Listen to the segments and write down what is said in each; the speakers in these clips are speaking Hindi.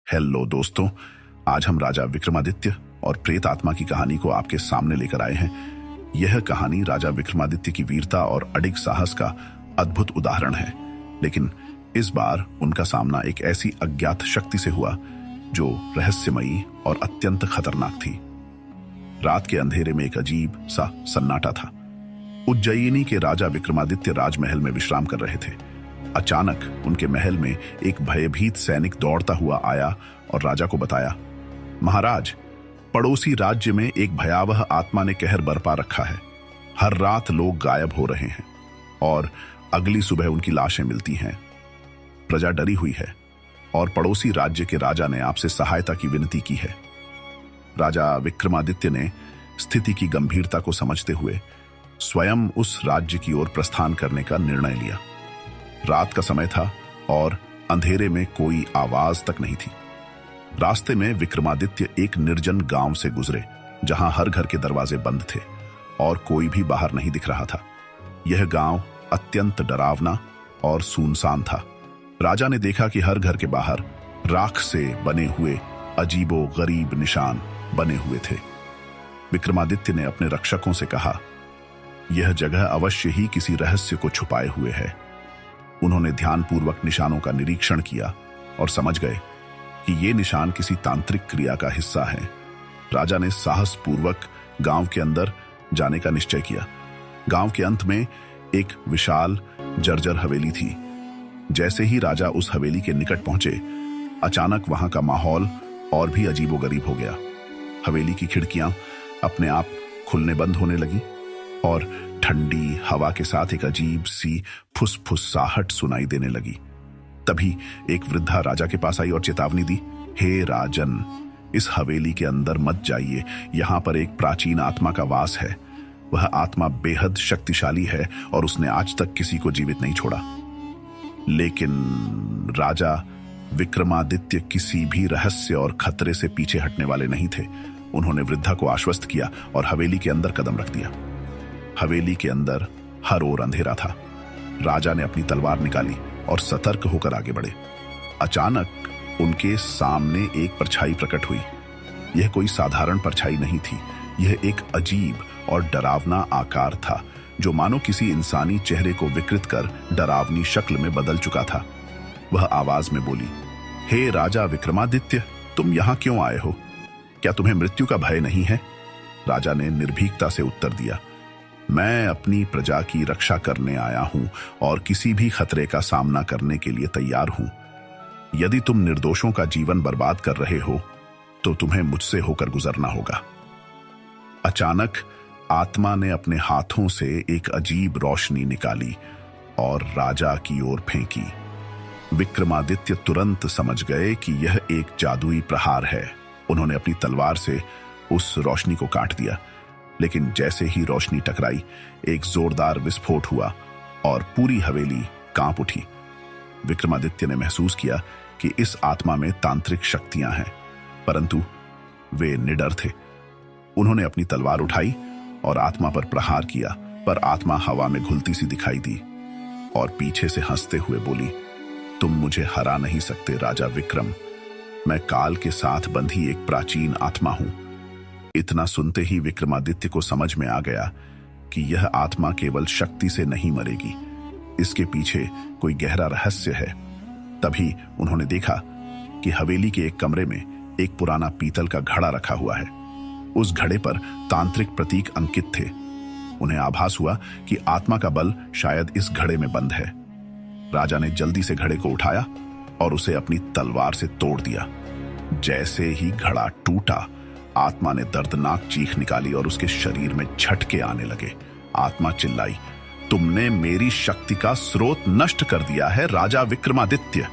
हेलो दोस्तों, आज हम राजा विक्रमादित्य और प्रेत आत्मा की कहानी को आपके सामने लेकर आए हैं। यह कहानी राजा विक्रमादित्य की वीरता और अडिग साहस का अद्भुत उदाहरण है, लेकिन इस बार उनका सामना एक ऐसी अज्ञात शक्ति से हुआ जो रहस्यमयी और अत्यंत खतरनाक थी। रात के अंधेरे में एक अजीब सा सन्नाटा था। उज्जयिनी के राजा विक्रमादित्य राजमहल में विश्राम कर रहे थे। अचानक उनके महल में एक भयभीत सैनिक दौड़ता हुआ आया और राजा को बताया, महाराज, पड़ोसी राज्य में एक भयावह आत्मा ने कहर बरपा रखा है। हर रात लोग गायब हो रहे हैं और अगली सुबह उनकी लाशें मिलती हैं। प्रजा डरी हुई है और पड़ोसी राज्य के राजा ने आपसे सहायता की विनती की है। राजा विक्रमादित्य ने स्थिति की गंभीरता को समझते हुए स्वयं उस राज्य की ओर प्रस्थान करने का निर्णय लिया। रात का समय था और अंधेरे में कोई आवाज तक नहीं थी। रास्ते में विक्रमादित्य एक निर्जन गांव से गुजरे, जहां हर घर के दरवाजे बंद थे और कोई भी बाहर नहीं दिख रहा था। यह गांव अत्यंत डरावना और सुनसान था। राजा ने देखा कि हर घर के बाहर राख से बने हुए अजीबो गरीब निशान बने हुए थे। विक्रमादित्य ने अपने रक्षकों से कहा, यह जगह अवश्य ही किसी रहस्य को छुपाए हुए है। उन्होंने ध्यानपूर्वक निशानों का निरीक्षण किया और समझ गए कि ये निशान किसी तांत्रिक क्रिया का हिस्सा है। राजा ने साहसपूर्वक गांव के अंदर जाने का निश्चय किया। गांव के अंत में एक विशाल जर्जर हवेली थी। जैसे ही राजा उस हवेली के निकट पहुंचे, अचानक वहां का माहौल और भी अजीबोगरीब हो गया। हवेली की खिड़कियां अपने आप खुलने बंद होने लगी और ठंडी हवा के साथ एक अजीब सी फुसफुसाहट सुनाई देने लगी। तभी एक वृद्धा राजा के पास आई और चेतावनी दी, हे राजन, इस हवेली के अंदर मत जाइए। यहां पर एक प्राचीन आत्मा का वास है। वह आत्मा बेहद शक्तिशाली है और उसने आज तक किसी को जीवित नहीं छोड़ा। लेकिन राजा विक्रमादित्य किसी भी रहस्य और खतरे से पीछे हटने वाले नहीं थे। उन्होंने वृद्धा को आश्वस्त किया और हवेली के अंदर कदम रख दिया। हवेली के अंदर हर ओर अंधेरा था। राजा ने अपनी तलवार निकाली और सतर्क होकर आगे बढ़े। अचानक उनके सामने एक परछाई प्रकट हुई। यह कोई साधारण परछाई नहीं थी। यह एक अजीब और डरावना आकार था, जो मानो किसी इंसानी चेहरे को विकृत कर डरावनी शक्ल में बदल चुका था। वह आवाज में बोली, हे राजा विक्रमादित्य, तुम यहां क्यों आए हो? क्या तुम्हें मृत्यु का भय नहीं है? राजा ने निर्भीकता से उत्तर दिया, मैं अपनी प्रजा की रक्षा करने आया हूं और किसी भी खतरे का सामना करने के लिए तैयार हूं। यदि तुम निर्दोषों का जीवन बर्बाद कर रहे हो तो तुम्हें मुझसे होकर गुजरना होगा। अचानक आत्मा ने अपने हाथों से एक अजीब रोशनी निकाली और राजा की ओर फेंकी। विक्रमादित्य तुरंत समझ गए कि यह एक जादुई प्रहार है। उन्होंने अपनी तलवार से उस रोशनी को काट दिया, लेकिन जैसे ही रोशनी टकराई, एक जोरदार विस्फोट हुआ और पूरी हवेली कांप उठी। विक्रमादित्य ने महसूस किया कि इस आत्मा में तांत्रिक शक्तियां हैं, परंतु वे निडर थे। उन्होंने अपनी तलवार उठाई और आत्मा पर प्रहार किया, पर आत्मा हवा में घुलती सी दिखाई दी और पीछे से हंसते हुए बोली, तुम मुझे हरा नहीं सकते राजा विक्रम। मैं काल के साथ बंधी एक प्राचीन आत्मा हूं। इतना सुनते ही विक्रमादित्य को समझ में आ गया कि यह आत्मा केवल शक्ति से नहीं मरेगी, इसके पीछे कोई गहरा रहस्य है। तभी उन्होंने देखा कि हवेली के एक कमरे में एक पुराना पीतल का घड़ा रखा हुआ है। उस घड़े पर तांत्रिक प्रतीक अंकित थे। उन्हें आभास हुआ कि आत्मा का बल शायद इस घड़े में बंद है। राजा ने जल्दी से घड़े को उठाया और उसे अपनी तलवार से तोड़ दिया। जैसे ही घड़ा टूटा, आत्मा ने दर्दनाक चीख निकाली और उसके शरीर में झटके आने लगे। आत्मा चिल्लाई, तुमने मेरी शक्ति का स्रोत नष्ट कर दिया है राजा विक्रमादित्य।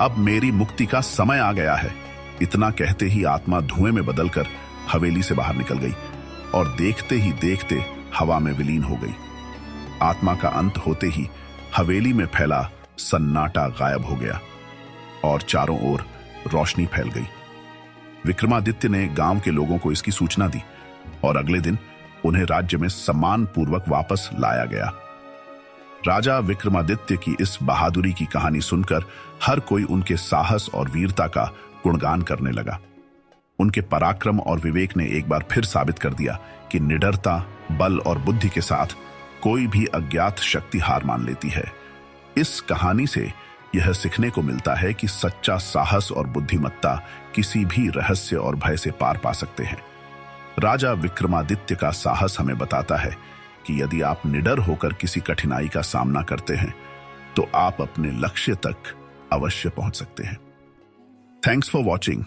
अब मेरी मुक्ति का समय आ गया है। इतना कहते ही आत्मा धुएं में बदलकर हवेली से बाहर निकल गई और देखते ही देखते हवा में विलीन हो गई। आत्मा का अंत होते ही हवेली में फैला सन्नाटा गायब हो गया और चारों ओर रोशनी फैल गई। विक्रमादित्य ने गांव के लोगों को इसकी सूचना दी और अगले दिन उन्हें राज्य में सम्मानपूर्वक वापस लाया गया। राजा विक्रमादित्य की इस बहादुरी की कहानी सुनकर हर कोई उनके साहस और वीरता का गुणगान करने लगा। उनके पराक्रम और विवेक ने एक बार फिर साबित कर दिया कि निडरता, बल और बुद्धि के साथ कोई भी अज्ञात शक्ति हार मान लेती है। इस कहानी से यह सीखने को मिलता है कि सच्चा साहस और बुद्धिमत्ता किसी भी रहस्य और भय से पार पा सकते हैं। राजा विक्रमादित्य का साहस हमें बताता है कि यदि आप निडर होकर किसी कठिनाई का सामना करते हैं तो आप अपने लक्ष्य तक अवश्य पहुंच सकते हैं। Thanks for watching.